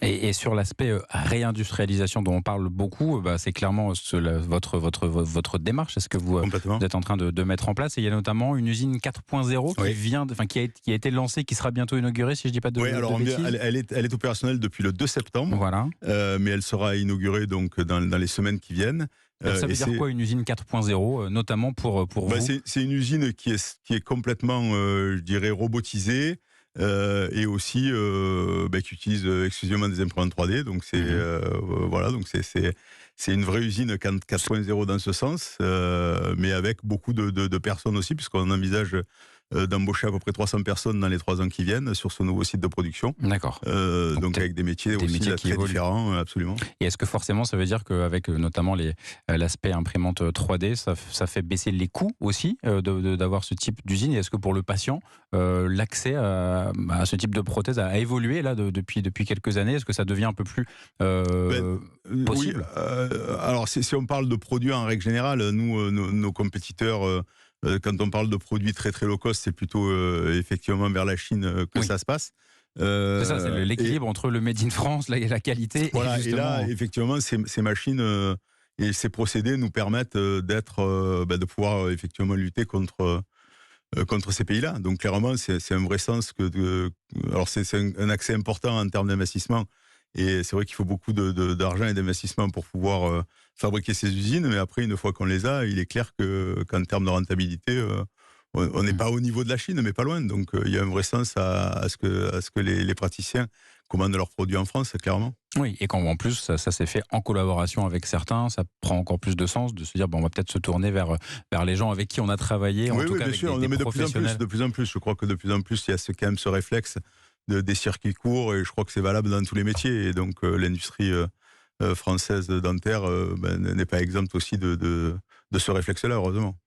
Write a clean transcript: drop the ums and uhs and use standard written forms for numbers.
Et sur l'aspect réindustrialisation dont on parle beaucoup, c'est clairement votre démarche. Est-ce que Complètement. vous êtes en train de mettre en place? Et il y a notamment une usine 4.0 Oui. qui a été lancée, qui sera bientôt inaugurée, si je ne dis pas Oui, de alors bêtises. elle est opérationnelle depuis le 2 septembre, Voilà. mais elle sera inaugurée donc dans les semaines qui viennent. Ça Et veut dire c'est quoi une usine 4.0, notamment pour bah, vous? c'est une usine qui est complètement, je dirais, robotisée, et aussi, qui utilise exclusivement des imprimantes 3D. Donc Mmh. voilà, donc c'est une vraie usine 4.0 dans ce sens, mais avec beaucoup de personnes aussi, puisqu'on envisage d'embaucher à peu près 300 personnes dans les 3 ans qui viennent sur ce nouveau site de production. D'accord. Donc Donc peut-être avec des métiers des aussi métiers là qui très évoluent. différents, absolument. Et est-ce que forcément ça veut dire qu'avec notamment l'aspect imprimante 3D, ça fait baisser les coûts aussi d'avoir ce type d'usine? Et est-ce que pour le patient, l'accès à ce type de prothèse a évolué là depuis quelques années? Est-ce que ça devient un peu plus Ben, oui, possible? alors si on parle de produits en règle générale, nous, nos compétiteurs, quand on parle de produits très, très low cost, c'est plutôt, effectivement vers la Chine, que Oui, ça se passe. c'est ça, c'est Et l'équilibre entre le made in France, la qualité et voilà, et là, justement. effectivement, ces machines, et ces procédés nous permettent, de pouvoir, effectivement lutter contre ces pays-là. Donc clairement, c'est un vrai sens alors c'est un accès important en termes d'investissement, et c'est vrai qu'il faut beaucoup d'argent et d'investissement pour pouvoir, fabriquer ces usines, mais après, une fois qu'on les a, il est clair qu'en termes de rentabilité, on n'est pas au niveau de la Chine, mais pas loin. Donc il y a un vrai sens à ce que les praticiens commandent leurs produits en France, clairement. Oui, et quand en plus ça s'est fait en collaboration avec certains, ça prend encore plus de sens de se dire bon, on va peut-être se tourner vers les gens avec qui on a travaillé, en Oui, tout oui, cas bien avec sûr. des Non, mais professionnels. de plus en plus. Je crois que de plus en plus, il y a quand même ce réflexe des circuits courts, et je crois que c'est valable dans tous les métiers. Et donc, l'industrie française dentaire n'est pas exempte aussi de ce réflexe-là, heureusement.